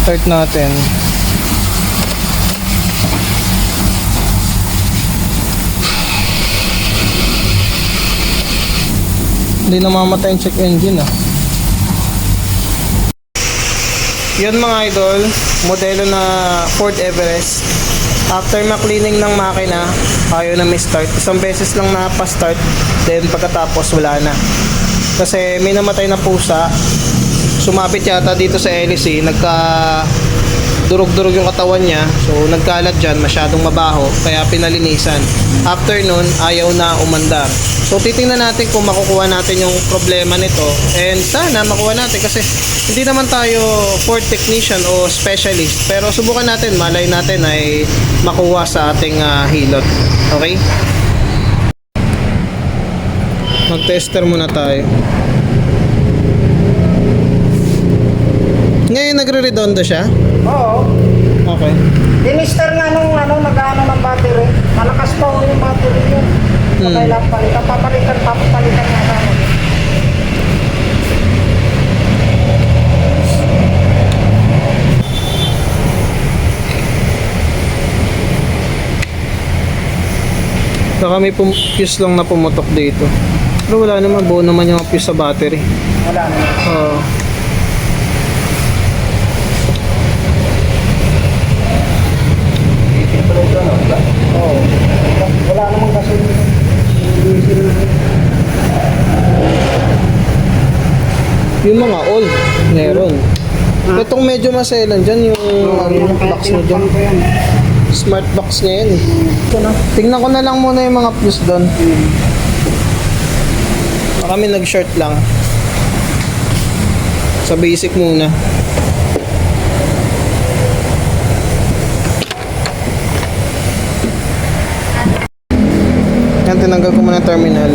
Start natin. Hindi namamatay yung check engine Yun mga idol, modelo na Ford Everest. After ma-cleaning ng makina, ayaw na may start. Isang beses lang na pa-start, then pagkatapos wala na. Kasi may namatay na pusa. Sumapit yata dito sa LEC, durog-durog yung katawan niya, so nagkalat dyan, masyadong mabaho, kaya pinalinisan. After nun, ayaw na umandar. So titingnan natin kung makukuha natin yung problema nito, and sana makuha natin kasi hindi naman tayo Ford technician o specialist, pero subukan natin, malay natin ay makuha sa ating hilot. Okay? Mag-tester muna tayo. Ngayon nagre-redondo siya? Oo. Okay. Dinister nga nung nag-ano ng battery. Malakas pa yung battery yun. So, kailangan palitan. Papalitan nga namin. Baka may fuse lang na pumutok dito. Pero wala naman, buo naman yung fuse sa battery. Wala naman. Oo. Oo. Wala namang kasi. Yung mga old, meron. Itong medyo maselan dyan, yung box mo dyan. Smart box niya yan Tingnan ko na lang muna yung mga fuse doon. Baka may nag-short lang. Sa basic muna. Yan, tinanggal ko muna terminal.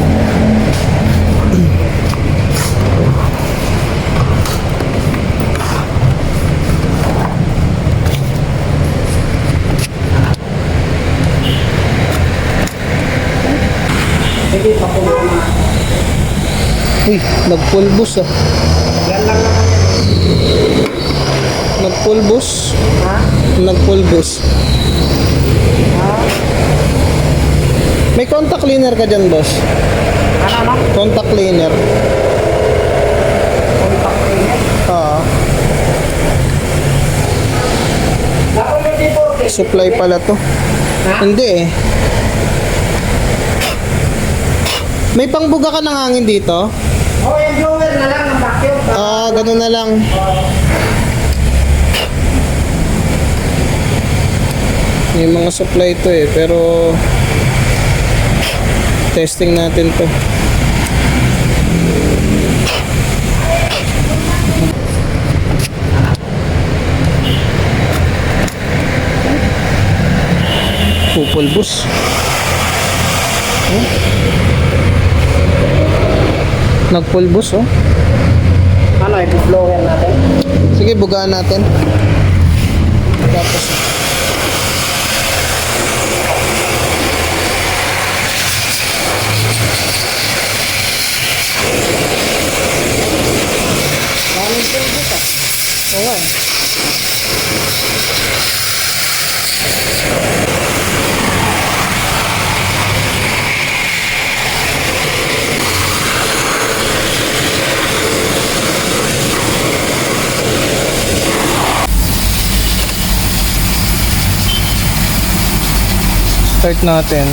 Sige, papulo na. Uy, nagpulbos Yan lang naman yan. Nagpulbos. Ha? Nagpulbos. Ha? May contact cleaner ka dyan, boss? Ano? Contact cleaner. Contact cleaner. Oo. Ako yung dito. Supply pala to. Ha? Hindi May pangbuga ka ng hangin dito? Oo, yung blower na lang ng vacuum. Ganun na lang. May mga supply to pero testing natin to. Pupulbos. Nagpulbos Ano, i-blower natin? Sige, bugaan natin. Tapos oo nga Start natin.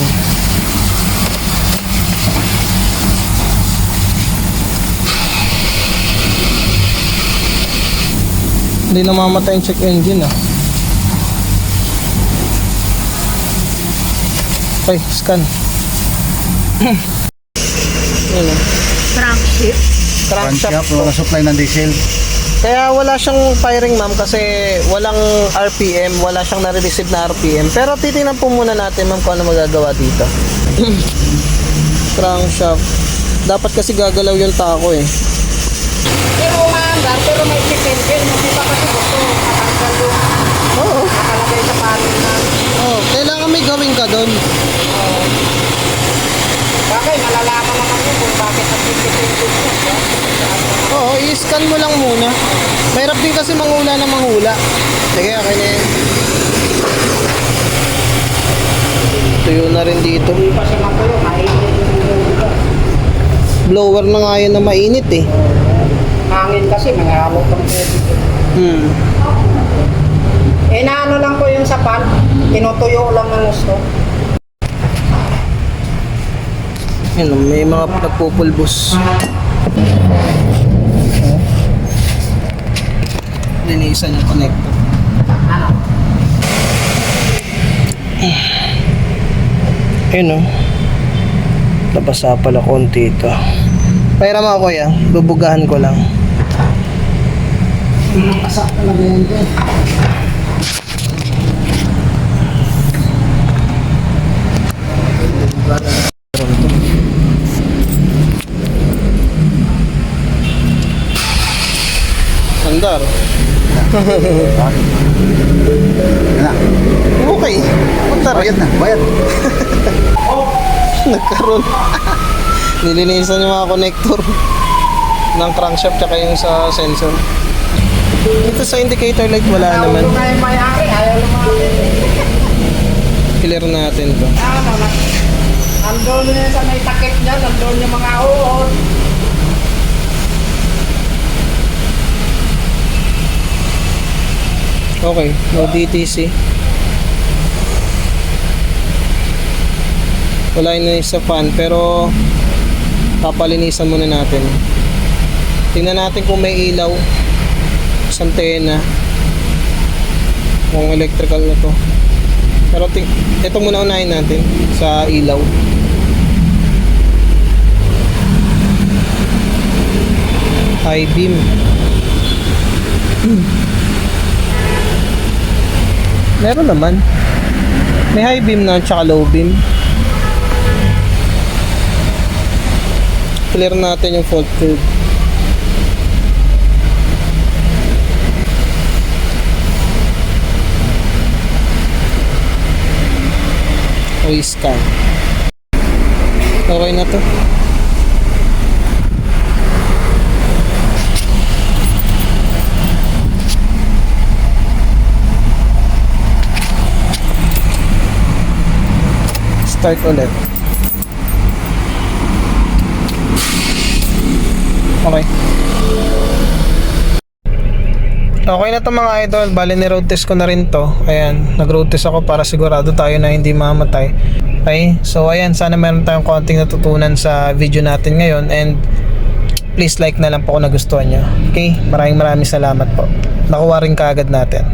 Hindi namamatay yung check engine Ay, scan. Ano? Crankshaft. Crankshaft. Wala supply ng diesel. Kaya wala siyang firing ma'am kasi walang RPM, wala siyang nare-receive na RPM. Pero titingnan po muna natin ma'am kung ano magagawa dito. Crankshaft. Dapat kasi gagalaw yung tako Pero umaandar, pero may sipin. Hindi pa kasi gusto katanggal yung Oo. nakalagay sa panin na. Kailangan may gawin ka doon. Bakit? Malalaman naman yun kung bakit nagpipipin yun. Oo, i-scan mo lang muna. Mahirap din kasi manghula na manghula. Sige, okay na yan. Tuyo na rin dito. Hindi pa siya natuyo, mainit yung ulo. Blower na nga yan na mainit eh. Hangin kasi, may hawak ng tubig. Naano lang ko yung sa pan, tinutuyo lang ng gusto. Yan, may mga nagpupulbos. Linisan yung connector. Ano? Ayun o. Nabasa pala konti ito. Pahira mo ako yan. Bubugahan ko lang. Kasak talaga yan din. Andar. Okay. Andar. Bayad na, bayad. Nagkaroon. Nilinisan yung mga connector ng crankshaft tsaka yung sa sensor. Dito sa indicator light wala naman. Ayaw yung may-ari, ayaw lumapit. Clear natin to. Ano na? Andun yun sa may takip niya, andun yung mga uod. Okay, no DTC. Wala yun sa fan pero papalinisan muna natin. Tingnan natin kung may ilaw sa antena, kung electrical na to. Pero ito muna unahin natin sa ilaw. High beam. Meron naman. May high beam na tsaka low beam. Clear natin yung fault curve. O scan. Okay na to. Start ulit. Okay. Okay na to mga idol. Bali ni-road test ko na rin to. Ayan, nag-road test ako para sigurado tayo na hindi mamatay. Okay, so ayan, sana meron tayong konting natutunan sa video natin ngayon. And please like na lang po kung nagustuhan nyo. Okay, maraming salamat po. Nakuha rin kaagad natin.